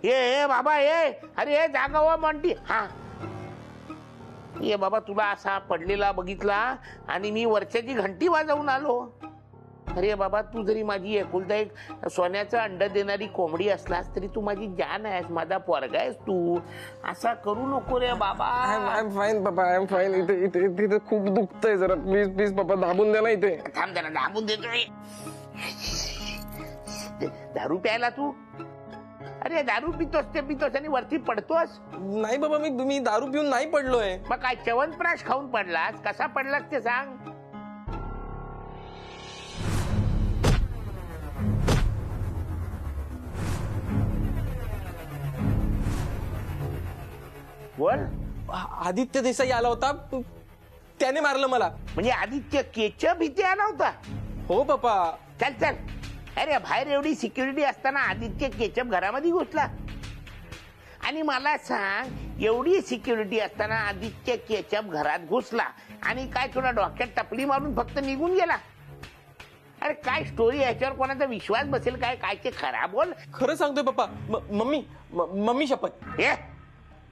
ये बाबा ये, अरे जागा हो मॉन्टी. हा ये बाबा, तुला असा पडलेला बघितला आणि मी वरच्याची घंटी वाजवून आलो. अरे बाबा, तू जरी माझी एकुलता एक सोन्याचं अंड देणारी कोंबडी असलास तरी तू माझी जान आहेस, माझा पोरगा आहेस तू. असा करू नको रे बाबा. आय एम फाईन बाबा, आय एम फाईन. इथे इथे इथे खूप दुखतंय जरा. प्लीज प्लीज बाबा, दाबून द्या ना इथे. थांब जरा, दाबून देतोय. दारू प्यायला तू? अरे दारू पितोस आणि वरती पडतोस? नाही बाबा, मी दारू पिऊन नाही पडलोय. मग काय च्यवनप्राश खाऊन पडलास? कसा पडलास ते सांग. बोल. आदित्य देसाई आला होता, त्याने मारलं मला. म्हणजे आदित्य केचप इथे आला होता? हो पप्पा. चल चल. अरे बाहेर एवढी सिक्युरिटी असताना आदित्य केचप घरामध्ये घुसला? आणि मला सांग, एवढी सिक्युरिटी असताना आदित्य केचप घरात घुसला आणि काय तुला डोक्यात टपली मारून फक्त निघून गेला? अरे काय स्टोरी, याच्यावर कोणाचा विश्वास बसेल काय? काय ते खरा बोल. खरं सांगतोय पप्पा. मम्मी शपथ.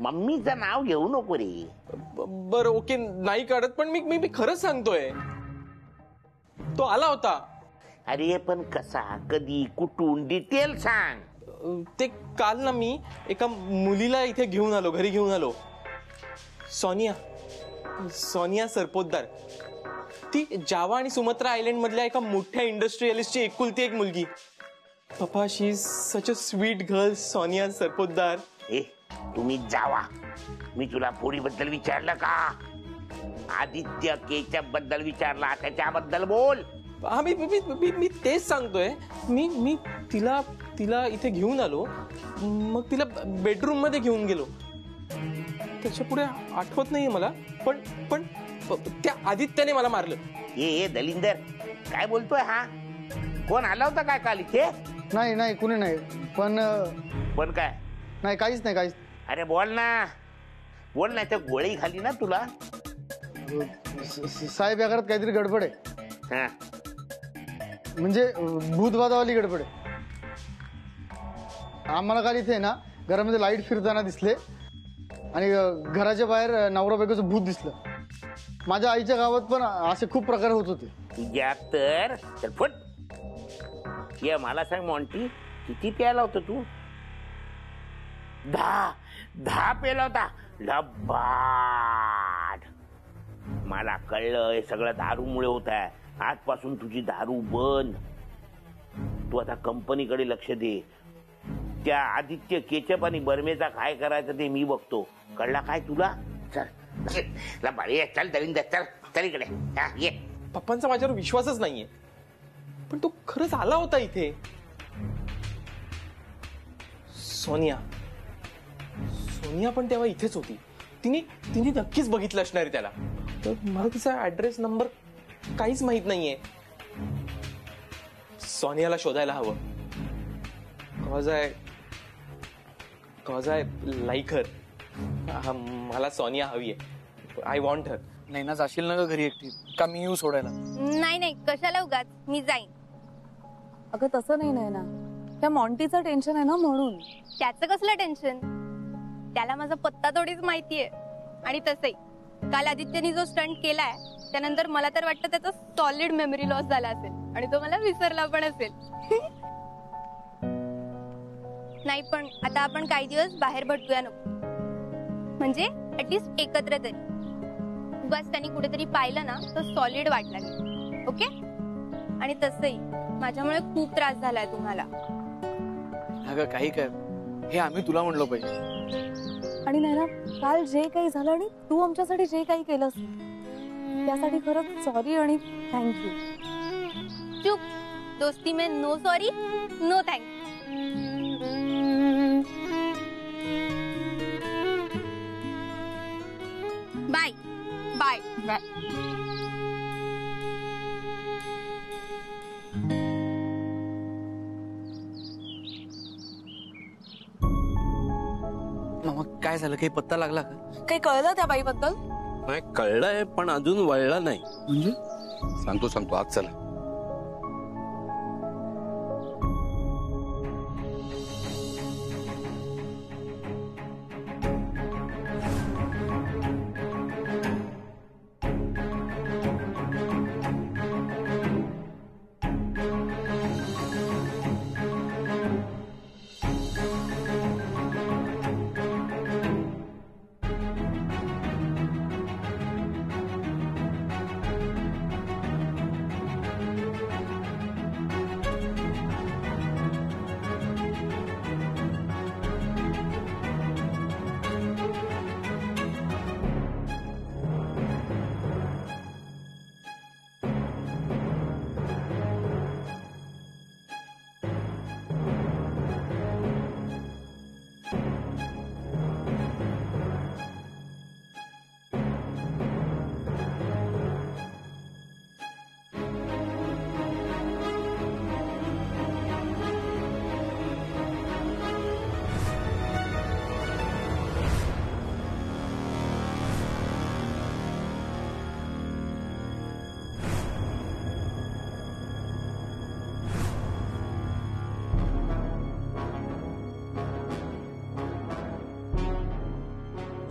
मम्मीचं नाव घेऊ नको रे. बरं ओके, नाही काढत, पण मी खरंच सांगतोय. तो आला होता. अरे पण कसा, कधी, कुठून, डिटेल सांग. ते काल ना मी एका मुलीला इथे घेऊन आलो, घरी घेऊन आलो. सोनिया सरपोतदार. ती जावा आणि सुमत्रा आयलंड मधल्या एका मोठ्या इंडस्ट्रियलिस्टची एकुलती एक मुलगी. Papa, she is such a sweet girl, Sonia Sarpotdar. तुम्ही जावा. मी तुला पोरीबद्दल विचारलं का? आदित्य केचप बद्दल विचारला, त्याच्याबद्दल बोल. हा मी तेच सांगतोय. मी तिला इथे घेऊन आलो, मग तिला बेडरूम मध्ये घेऊन गेलो. त्याच्या पुढे आठवत नाहीये मला, पण त्या आदित्याने मला मारलं. ये दलिंदर, काय बोलतोय हा? कोण आला होता काय काल इथे? नाही कुणी नाही. पण काय नाही, काहीच नाही. अरे बोल ना, बोल. नाही तर गोळी खाली ना तुला. साहेब, या घरात काहीतरी गडबड आहे. म्हणजे भूतवादावाली गडबड आहे. आम्हाला काल इथे ना घरामध्ये लाईट फिरताना दिसले आणि घराच्या बाहेर नवरा बायकोचं भूत दिसलं. माझ्या आईच्या गावात पण असे खूप प्रकार होत होते. या तर फुट. ये मला सांग मॉन्टी, किती प्यायला होता तू? 10 पेला होता लबाड. मला कळलं हे सगळं दारूमुळे होत आहे. आजपासून तुझी दारू बंद. तू आता कंपनीकडे लक्ष दे. त्या आदित्य केचप आणि बर्मेचा काय करायचं ते मी बघतो. कळला काय तुला? चल बाळी, चल दलिंदर, चल इकडे. ये. पप्पांचा माझ्यावर विश्वासच नाहीये, पण तो खरंच आला होता इथे. सोनिया पण तेव्हा इथेच होती. तिने नक्कीच बघितलं असणार आहे त्याला. तर मला तिचा ऍड्रेस नंबर काहीच माहित नाहीये. सोनियाला शोधायला हवं. कॉज आय लाईक हर. मला सोनिया हवी आहे. I want her. नाही ना, जाशील ना घरी एकटी? का मी येऊ सोडायला? नाही, कशाला उगाच, मी जाईन. अगं तसं नाही ना, त्या मॉन्टीचं टेन्शन आहे ना म्हणून. त्याचं कसलं टेन्शन? त्याला माझा पत्ता थोडीच माहितीये. आणि तसंही काल आदित्यने जो स्टंट केलाय त्यानंतर मला तर वाटतं त्याचा सॉलिड मेमरी लॉस झाला असेल आणि तो मला विसरला पण असेल. नाही, पण आता आपण काही दिवस बाहेर भेटूया नको, म्हणजे ऍटलीस्ट एकत्र तरी. उगाच त्यांनी कुठेतरी पाहिलं ना तर सॉलिड वाट लागेल. ओके? आणि तसंही माझ्यामुळे खूप त्रास झालाय तुम्हाला. अगं काही काय, हे आम्ही तुला म्हणलो पाहिजे. आणि नाही ना, काल जे काही झालं आणि तू आमच्यासाठी जे काही केलंस त्यासाठी खरंच सॉरी आणि थँक्यू. चुप. दोस्ती में no sorry, no thank you. Bye bye bye. मामा, काय झालं? काही पत्ता लागला का? काही कळलं त्या बाईबद्दल? नाही कळलंय, पण अजून वळला नाही. म्हणजे? सांगतो आज चला.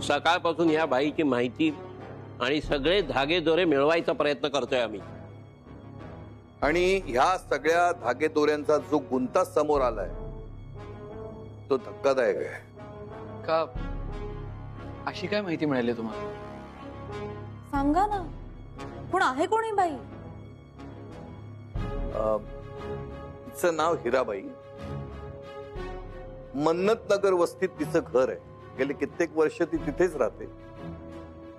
सकाळपासून ह्या बाईची माहिती आणि सगळे धागेदोरे मिळवायचा प्रयत्न करतोय आम्ही. आणि ह्या सगळ्या धागेदोऱ्यांचा जो गुंता समोर आलाय तो धक्कादायक आहे. का अशी काय माहिती मिळाली तुम्हाला? सांगा ना, कोण आहे कोणी बाई? तिचं नाव हिराबाई. मन्नत नगर वस्तीत तिचं घर आहे. गेले कित्येक वर्ष ती तिथेच राहते.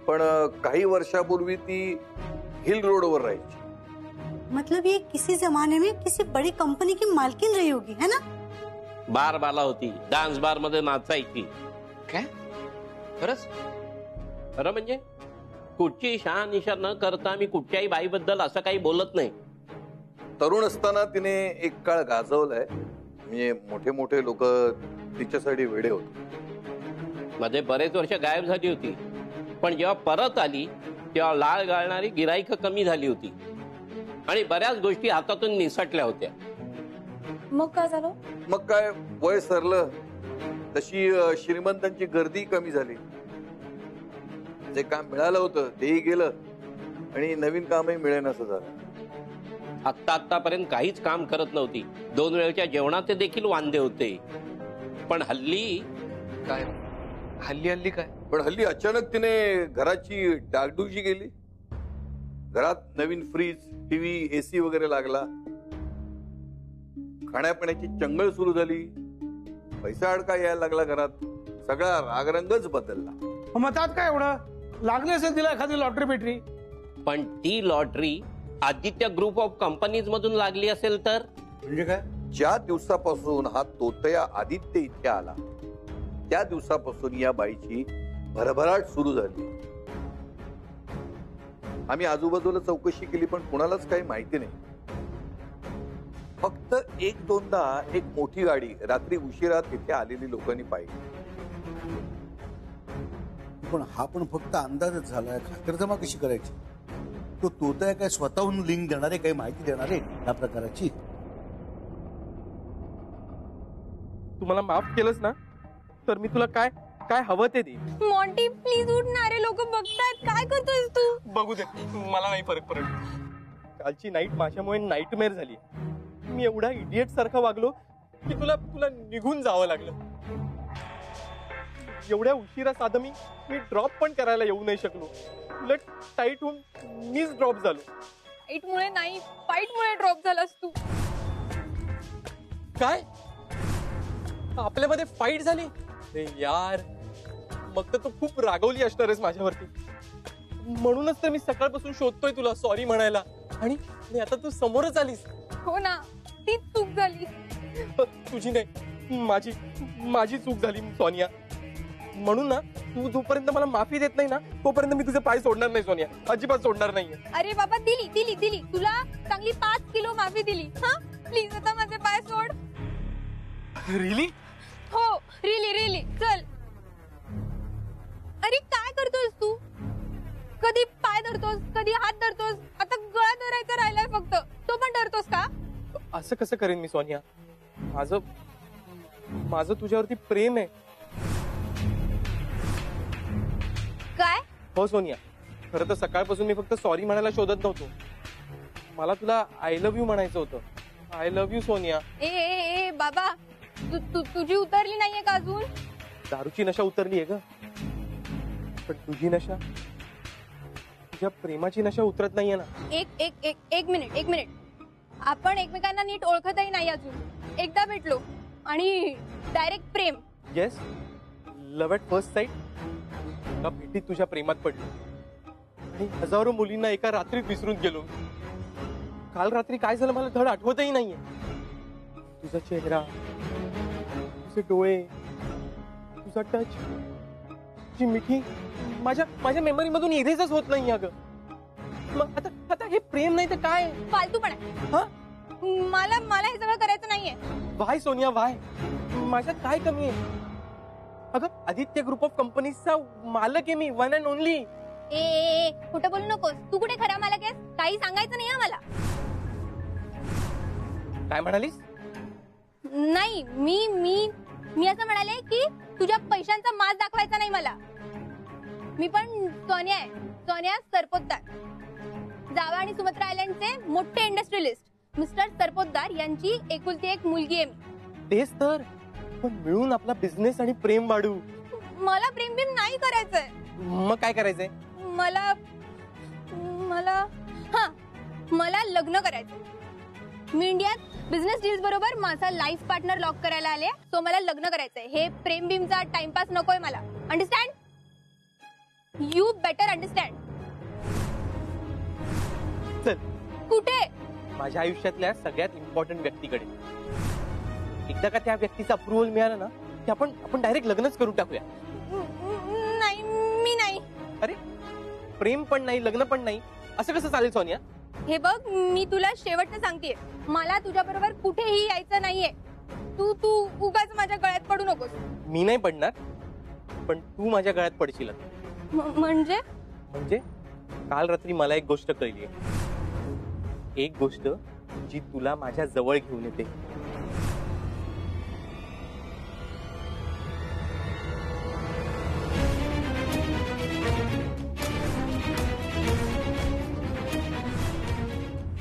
पण काही वर्षापूर्वी ती हिल रोडवर राहायची. मतलब ये किसी जमाने में किसी बड़ी कंपनी की मालकिन रही होगी, है ना? बार बाला होती, डान्स बार मध्ये नाचायची. काय खरंच? खरं म्हणजे कुठची शहानिशा न करता मी कुठच्याही बाईबद्दल असं काही बोलत नाही. तरुण असताना तिने एक काळ गाजवलाय. म्हणजे मोठे मोठे लोक तिच्यासाठी वेडे होते. मध्ये बरेच वर्ष गायब झाली होती, पण जेव्हा परत आली तेव्हा लाळ गाळणारी गिराईक कमी झाली होती आणि बऱ्याच गोष्टी हातातून निसटल्या होत्या. मग काय झालं? मग काय, वय सरलं तशी श्रीमंतांची गर्दी कमी झाली. जे काम मिळालं होतं तेही गेलं आणि नवीन कामही मिळेनासं झालं. आतापर्यंत काहीच काम करत नव्हती. 2 वेळच्या जेवणाचे देखील वांदे होते. पण हल्ली काय हल्ली काय? पण हल्ली अचानक तिने घराची डागडुजी केली. घरात नवीन फ्रीज, टीव्ही, एसी वगैरे लागला. खाण्यापिण्याची चंगळ सुरू झाली. पैसा अडका यायला लागला घरात. सगळा रागरंगच बदलला. मग त्यात काय एवढं? लागली असेल तिला एखादी लॉटरी बिटरी. पण ती lottery Aditya group of companies मधून लागली असेल तर? म्हणजे काय? ज्या दिवसापासून हा तोतया आदित्य इथे आला त्या दिवसापासून या बाईची भरभराट सुरू झाली. आम्ही आजूबाजूला चौकशी केली पण कुणालाच काही माहिती नाही. फक्त 1-2दा एक मोठी गाडी रात्री उशिरा तिथे आलेली लोकांनी पाहिली. पण हा पण फक्त अंदाजच झालाय. खातरजमा कशी करायची? तो तोतया काय स्वतःहून लिंक देणारे, काही माहिती देणारे या प्रकाराची? तुम्हाला माफ केलंस ना तर मी तुला काय काय हवं ते दे. मॉन्टी प्लीज उठणारे लोक बघतायत. काय करतोयस तू? बघू दे, मला नाही फरक पडत. कालची नाईट माझ्यामुळे नाईटमेअर झाली. मी एवढा इडियट सारखा वागलो की तुला तुला निघून जावं लागलं. एवढ्या उशिरा साधं मी ड्रॉप पण करायला येऊ नाही शकलो. उलट टाईट होऊन मीच ड्रॉप झालो. फाईटमुळे नाही, फाईटमुळे ड्रॉप झालास तू. काय आपल्यामध्ये फाईट झाली? अरे यार, मग तर तू खूप रागवली असणारच माझ्यावरती. म्हणूनच तर मी सकाळपासून शोधतोय तुला सॉरी म्हणायला. आणि आता तू समोरच आलीस. हो ना, ती चूक झाली. तुझी नाही, माझी चूक झाली सोनिया. म्हणून ना तू जोपर्यंत मला माफी देत नाही ना तोपर्यंत मी तुझे पाय सोडणार नाही सोनिया. अजिबात सोडणार नाहीये. अरे बाबा, दिली तुला चांगली 5 किलो माफी दिली. हा प्लीज आता माझे पाय सोड. रिली? हो रिली चल. अरे काय करतोस तू? कधी पाय धरतोस, कधी हात धरतोस, आता गळा धरायचा राहिलाय फक्त. तो पण धरतोस का? असं कसं करेन मी सोनिया? माझं तुझ्यावरती प्रेम आहे. काय? हो सोनिया, खरं तर सकाळपासून मी फक्त सॉरी म्हणायला शोधत नव्हतो. मला तुला आय लव्ह यू म्हणायचं होतं. I love you Sonia. ए बाबा, तुझी उतरली नाहीये का अजून? दारूची नशा उतरली आहे ग, पण तुझी नशा, तुझ्या प्रेमाची नशा उतरत नाहीये ना. एक मिनिट. आपण एकमेकांना नीट ओळखतही नाही अजून. एकदा भेटलो आणि direct Prem. Yes, love at first sight. एका भेटीत तुझ्या प्रेमात पडलो आणि हजारो मुलींना एका रात्रीत विसरून गेलो. काल रात्री काय झालं मला धड आठवतही नाहीये. तुझा चेहरा, तुझे डोळे, तुझा टच, तुझी मिठी माझ्या मेमरी मधून इरेजच होत नाही अगं. मग आता हे प्रेम नाही तर काय? फालतूपणा. मला हे सगळं करायचं नाहीये. Y Sonia Y? माझ्यात काय कमी आहे? अगं आदित्य ग्रुप ऑफ कंपनीजचा मालक आहे मी, वन अँड ओनली. ए कुठं बोलू नकोस. तू कुठे खरा मालक आहेस? काही सांगायचं नाही मला. काय म्हणालीस? नाही, मी असं म्हणाले की तुझ्या पैशांचा माज दाखवायचा नाही मला. मी पण सोनिया आहे, सोनिया सरपोतदार, जावा आणि सुमत्रा आयलँडचे मोठे इंडस्ट्रियलिस्ट मिस्टर सरपोतदार यांची एकुलती एक मुलगी आहे मी. तेच तर, पण मिळून आपला बिझनेस आणि प्रेम वाढू. मला प्रेम बिम नाही करायचंय. मग काय करायचंय? मला मला हा मला लग्न करायचंय. मी इंडियात बिझनेस डील्स बरोबर माझा लाईफ पार्टनर लॉक करायला आले, तो मला लग्न करायचंय. हे प्रेम बिमचा टाइमपास नकोय मला. अंडरस्टँड? You better understand. चल कुठे? माझ्या आयुष्यातल्या सगळ्यात इम्पॉर्टंट व्यक्तीकडे. एकदा का त्या व्यक्तीचा अप्रुव्हल मिळालं ना की आपण डायरेक्ट लग्नच करून टाकूया. नाही, मी नाही. अरे प्रेम पण नाही, लग्न पण नाही, असं कसं चालेल सोनिया? हे बघ, मी तुला शेवटचं सांगतेय, मला तुझ्या बरोबर कुठेही यायचं नाहीये. तू उगाच माझ्या गळ्यात पडू नकोस. मी नाही पडणार, पण तू माझ्या गळ्यात पडशील. म्हणजे काल रात्री मला एक गोष्ट कळली, एक गोष्ट जी तुला माझ्या जवळ घेऊन येते.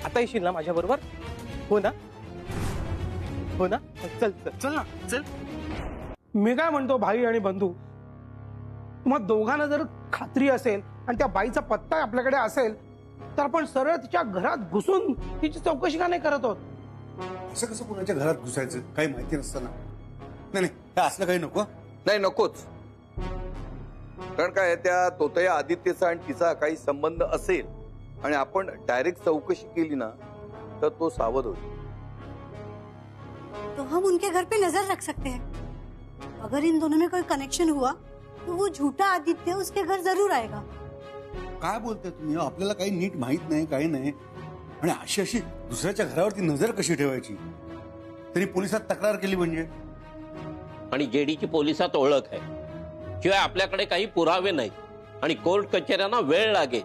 आता येशील ना माझ्या बरोबर? हो ना? हो ना? चल चल चल ना, चल. मी काय म्हणतो भाई आणि बंधू, मग दोघांना जर खात्री असेल आणि त्या बाईचा पत्ता आपल्याकडे असेल तर आपण सरळ तिच्या घरात घुसून तिची चौकशी का नाही करत आहोत? असं कसं कोणाच्या घरात घुसायचं काही माहिती नसताना? नाही हे असलं काही नको. नाही, नकोच. कारण काय, त्या तोतया आदित्यचा आणि तिचा काही संबंध असेल आणि आपण डायरेक्ट चौकशी केली ना तर तो सावध होईल. तो हम उनके घर पे नजर रख सकते हैं. अगर इन दोनों में कोई कनेक्शन हुआ तो वो झूठा आदित्य उसके घर जरूर आएगा. काय बोलताय तुम्ही? आपल्याला काही नीट माहित नाही, काही नाही. आणि अशी दुसऱ्याच्या घरावरती नजर कशी ठेवायची? तरी पोलिसात तक्रार केली म्हणजे? आणि जेडीची पोलिसात ओळख आहे, शिवाय आपल्याकडे काही पुरावे नाहीत आणि कोर्ट कचेऱ्यांना वेळ लागेल.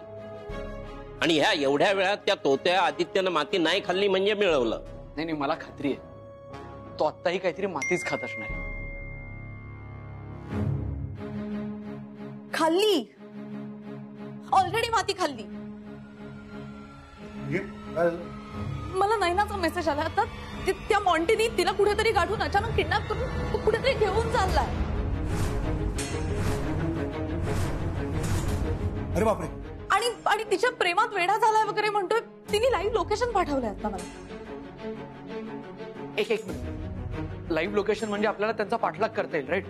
आणि ह्या एवढ्या वेळात त्या तोत्या आदित्यनं माती नाही खाल्ली म्हणजे मिळवलं. नाही, मला खात्री आहे तो आत्ताही काहीतरी मातीच खात असणार. खाल्ली, ऑलरेडी माती खाल्ली. मला नैनाचा मेसेज आला आता, त्या मॉन्टीनी तिला कुठेतरी गाठून अचानक किडनॅप करून कुठेतरी घेऊन चाललाय. अरे बापरे. आणि तिच्या प्रेमात वेडा झालाय वगैरे म्हणतोय. तिने लाईव्ह लोकेशन पाठवलंय आता मला. एक मिनिट, लाईव्ह लोकेशन म्हणजे आपल्याला त्यांचा पाठलाग करता येईल, राईट?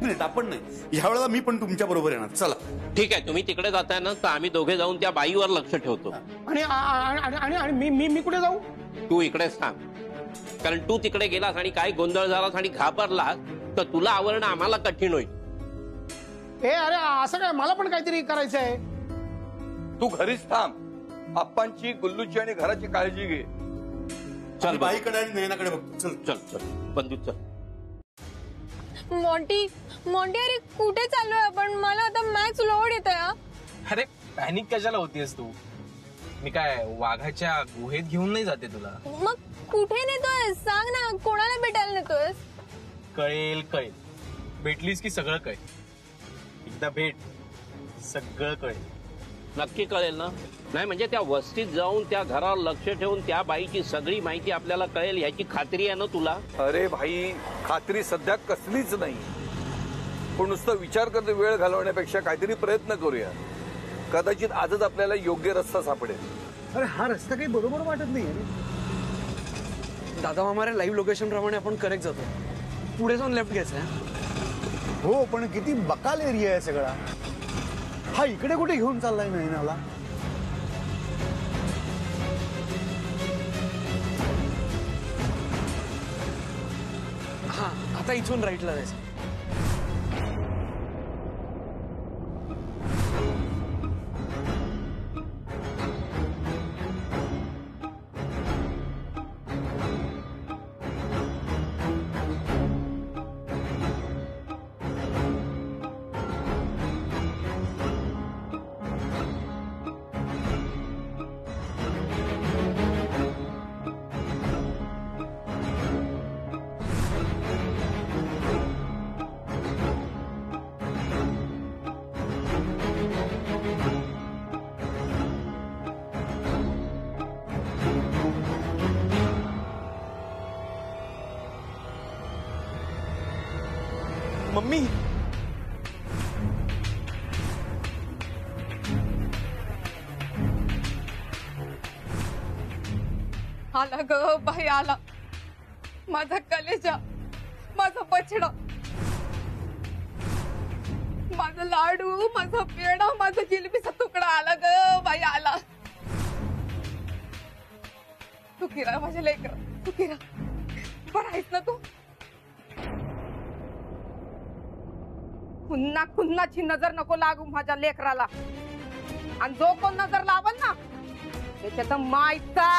नाही, आपण नाही. ह्या वेळेला मी पण तुमच्या बरोबर येणार. चला. ठीक आहे, तुम्ही तिकडे जाताय ना, तर आम्ही दोघे जाऊन त्या बाईवर लक्ष ठेवतो. आणि मी कुठे जाऊ? तू इकडेच थांब, कारण तू तिकडे गेलास आणि काय गोंधळ झालास आणि घाबरलास तर तुला आवरणं आम्हाला कठीण होईल. अरे असं काय, मला पण काहीतरी करायचं आहे. तू घरीच थांब. आप्पांची, गुल्लूची आणि घराची काळजी घे. चल, बाईकडे आणि नैनाकडे बघतो. चल चल चल बंधू, चल. मॉन्टी, अरे कुठे चाललोय आपण? मला आता मॅक्स लोड येतोय. अरे पॅनिक कशाला होतीयस तू? मी काय वाघाच्या गुहेत घेऊन नाही जाते तुला. मग कुठे नेतोय सांग ना, कोणाला भेटायला नेतोय? कळेल, भेटलीस की सगळं कळेल. एकदा भेट, सगळं कळेल. नक्की कळेल ना? नाही म्हणजे त्या वस्तीत जाऊन त्या घरावर लक्ष ठेवून त्या बाईची सगळी माहिती आपल्याला कळेल याची खात्री आहे ना तुला? अरे भाई, खात्री सध्या कसलीच नाही. पण नुसतं विचार करतो वेळ घालवण्यापेक्षा काहीतरी प्रयत्न करूया. कदाचित आजच आपल्याला योग्य रस्ता सापडेल. अरे हा रस्ता काही बरोबर वाटत नाही. दादा मामा, लाईव्ह लोकेशन प्रमाणे आपण करेक्ट जातो. पुढे जाऊन लेफ्ट घ्यायचं. हो, पण किती बकाल एरिया आहे सगळा. हा इकडे कुठे घेऊन चाललाय नैनाला? हा, आता इथून राईटला जायचं. मम्मी आला ग बाई आला, माझा कलेजा, माझा बछडा, माझा लाडू, माझा पेढा, माझा जिलेबीचा तुकडा आला ग बाई आला. तू किरा माझे लेकर, तू किरा बरं आहेस ना तू? पुन्हा पुन्हाची नजर नको लागू माझ्या लेकराला, आणि जो कोण नजर लावल ना त्याच्यात मायचा